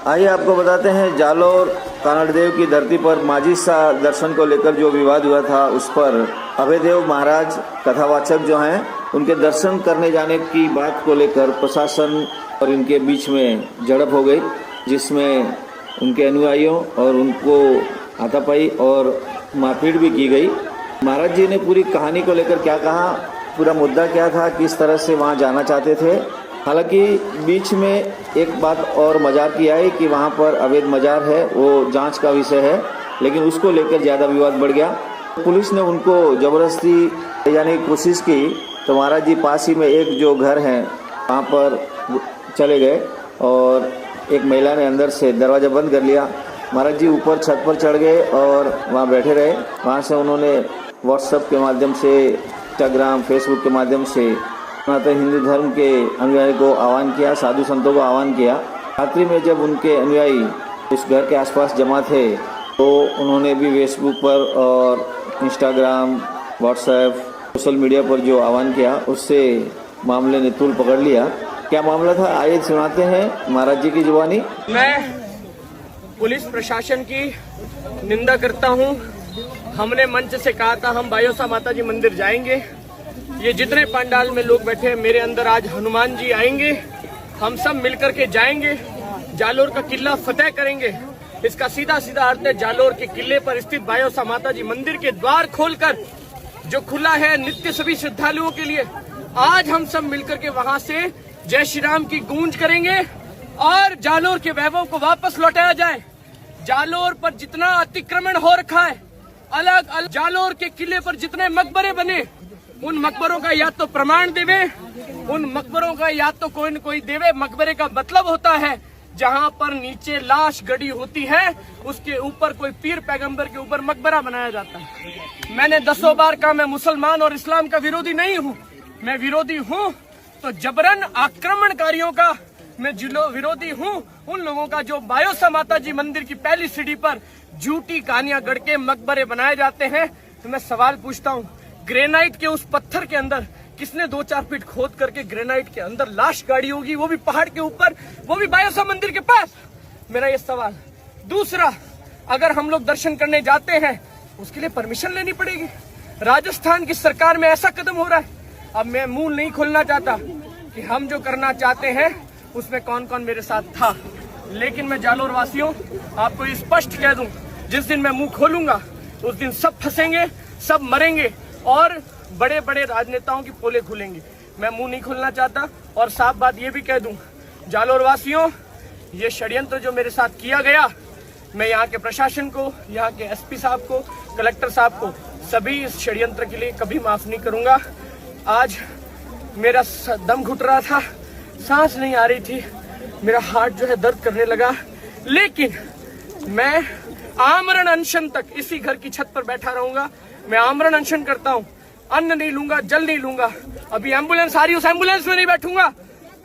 आइए आपको बताते हैं जालोर कानड़देव की धरती पर माझी शाह दर्शन को लेकर जो विवाद हुआ था उस पर अभयदेव महाराज कथावाचक जो हैं उनके दर्शन करने जाने की बात को लेकर प्रशासन और इनके बीच में झड़प हो गई, जिसमें उनके अनुयायियों और उनको हाथापाई और मारपीट भी की गई। महाराज जी ने पूरी कहानी को लेकर क्या कहा, पूरा मुद्दा क्या था, किस तरह से वहाँ जाना चाहते थे। हालांकि बीच में एक बात और मजार की आई कि वहाँ पर अवैध मजार है, वो जांच का विषय है, लेकिन उसको लेकर ज़्यादा विवाद बढ़ गया। पुलिस ने उनको ज़बरदस्ती ले जाने की कोशिश की तो महाराज जी पास ही में एक जो घर है वहाँ पर चले गए और एक महिला ने अंदर से दरवाज़ा बंद कर लिया। महाराज जी ऊपर छत पर चढ़ गए और वहाँ बैठे रहे। वहाँ से उन्होंने व्हाट्सएप के माध्यम से, इंस्टाग्राम, फेसबुक के माध्यम से सनातन हिंदू धर्म के अनुयायी को आह्वान किया, साधु संतों को आह्वान किया। रात्रि में जब उनके अनुयायी उस घर के आसपास जमा थे तो उन्होंने भी फेसबुक पर और इंस्टाग्राम, व्हाट्सएप, सोशल मीडिया पर जो आह्वान किया उससे मामले ने तूल पकड़ लिया। क्या मामला था आइए सुनाते हैं महाराज जी की जुबानी। मैं पुलिस प्रशासन की निंदा करता हूं। हमने मंच से कहा था हम बायोसा माता जी मंदिर जाएंगे। ये जितने पंडाल में लोग बैठे हैं, मेरे अंदर आज हनुमान जी आएंगे, हम सब मिलकर के जाएंगे, जालोर का किला फतेह करेंगे। इसका सीधा सीधा अर्थ है जालोर के किले पर स्थित बायोसा माता जी मंदिर के द्वार खोलकर जो खुला है नित्य सभी श्रद्धालुओं के लिए, आज हम सब मिलकर के वहां से जय श्री राम की गूंज करेंगे और जालोर के वैभव को वापस लौटाया जाए। जालोर पर जितना अतिक्रमण हो रखा है, अलग अलग जालोर के किले पर जितने मकबरे बने, उन मकबरों का या तो प्रमाण देवे, उन मकबरों का या तो कोई न कोई देवे। मकबरे का मतलब होता है जहां पर नीचे लाश गड़ी होती है उसके ऊपर कोई पीर पैगंबर के ऊपर मकबरा बनाया जाता है। मैंने दसों बार कहा मैं मुसलमान और इस्लाम का विरोधी नहीं हूँ। मैं विरोधी हूँ तो जबरन आक्रमणकारियों का मैं विरोधी हूँ, उन लोगों का जो बायोसा माता जी मंदिर की पहली सीढ़ी पर झूठी कहानियां गढ़ के मकबरे बनाए जाते हैं। तो मैं सवाल पूछता हूँ, ग्रेनाइट के उस पत्थर के अंदर किसने 2-4 फीट खोद करके ग्रेनाइट के अंदर लाश गाड़ी होगी, वो भी पहाड़ के ऊपर, वो भी बायोसा मंदिर के पास? मेरा ये सवाल। दूसरा, अगर हम लोग दर्शन करने जाते हैं उसके लिए परमिशन लेनी पड़ेगी। राजस्थान की सरकार में ऐसा कदम हो रहा है। अब मैं मुंह नहीं खोलना चाहता कि हम जो करना चाहते हैं उसमें कौन कौन मेरे साथ था, लेकिन मैं जालोर वासियों आपको स्पष्ट कह दूं, जिस दिन मैं मुंह खोलूंगा उस दिन सब फंसेंगे, सब मरेंगे और बड़े बड़े राजनेताओं की पोले खुलेंगी। मैं मुंह नहीं खोलना चाहता और साफ बात ये भी कह दूं, जालोर वासियों ये षड्यंत्र जो मेरे साथ किया गया, मैं यहाँ के प्रशासन को, यहाँ के एसपी साहब को, कलेक्टर साहब को, सभी इस षड्यंत्र के लिए कभी माफ नहीं करूंगा। आज मेरा दम घुट रहा था, सांस नहीं आ रही थी, मेरा हार्ट जो है दर्द करने लगा, लेकिन मैं आमरण अनशन तक इसी घर की छत पर बैठा रहूंगा। मैं आमरण अनशन करता हूँ, अन्न नहीं लूंगा, जल नहीं लूंगा। अभी एम्बुलेंस आ रही है, उस एम्बुलेंस में नहीं बैठूंगा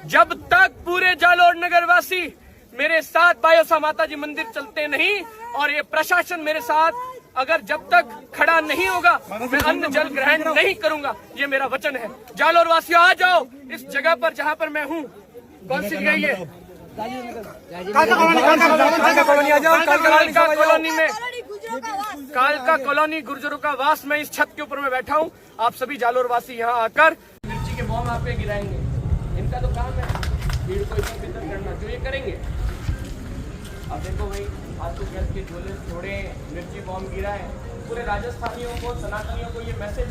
जब तक पूरे जालोर नगर वासी मेरे साथ बायोसा माता जी मंदिर चलते नहीं और ये प्रशासन मेरे साथ अगर जब तक खड़ा नहीं होगा मैं अन्न जल ग्रहण नहीं करूंगा, ये मेरा वचन है। जालोर वासियों आ जाओ इस जगह पर जहाँ पर मैं हूँ। कौन सी जगह ये? कालका कॉलोनी गुर्जरों का वास। मैं इस छत के ऊपर में बैठा हूँ। आप सभी जालोर वासी यहाँ आकर मिर्ची के बॉम्ब आप पे गिराएंगे। इनका तो काम है भीड़ को इधर करना, जो ये करेंगे। अब देखो भाई, आज तो गैस के झोले थोड़े मिर्ची बॉम्ब गिरा है। पूरे राजस्थानियों को, सनातनियों को ये मैसेज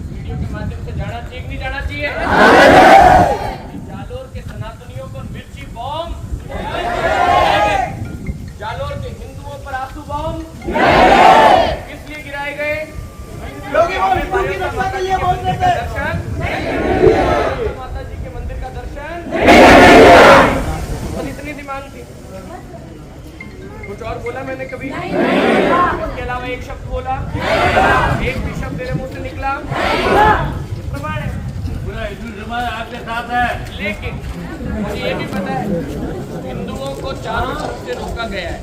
वीडियो के माध्यम से जाना चाहिए कि नहीं जाना चाहिए? जालोर के सनातनियों को मिर्ची बॉम्ब, जालोर के हिंदुओं पर आंसू बॉम्ब किस लिए गिराए गए? माता जी के मंदिर का दर्शन, बस इतनी डिमांड थी। कुछ और बोला मैंने कभी? इसके अलावा एक शब्द बोला? एक भी शब्द तेरे मुंह से निकला? प्रमाण है, पूरा हिंदू समाज आपके साथ है। लेकिन मुझे ये भी पता है हिंदुओं को चारों तरफ से रोका गया है,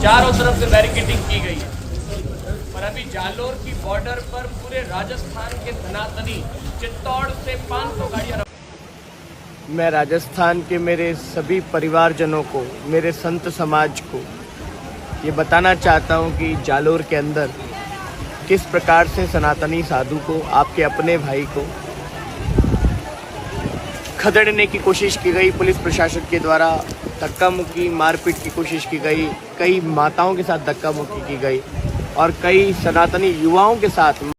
चारों तरफ से बैरिकेडिंग की गई है। पर अभी जालोर की बॉर्डर पर पूरे राजस्थान के सनातनी चित्तौड़ से 500 गाड़ियां। मैं राजस्थान के मेरे सभी परिवारजनों को, मेरे संत समाज को ये बताना चाहता हूँ कि जालोर के अंदर किस प्रकार से सनातनी साधु को, आपके अपने भाई को खदेड़ने की कोशिश की गई। पुलिस प्रशासन के द्वारा धक्का मुक्की, मारपीट की कोशिश की गई। कई माताओं के साथ धक्का मुक्की की गई और कई सनातनी युवाओं के साथ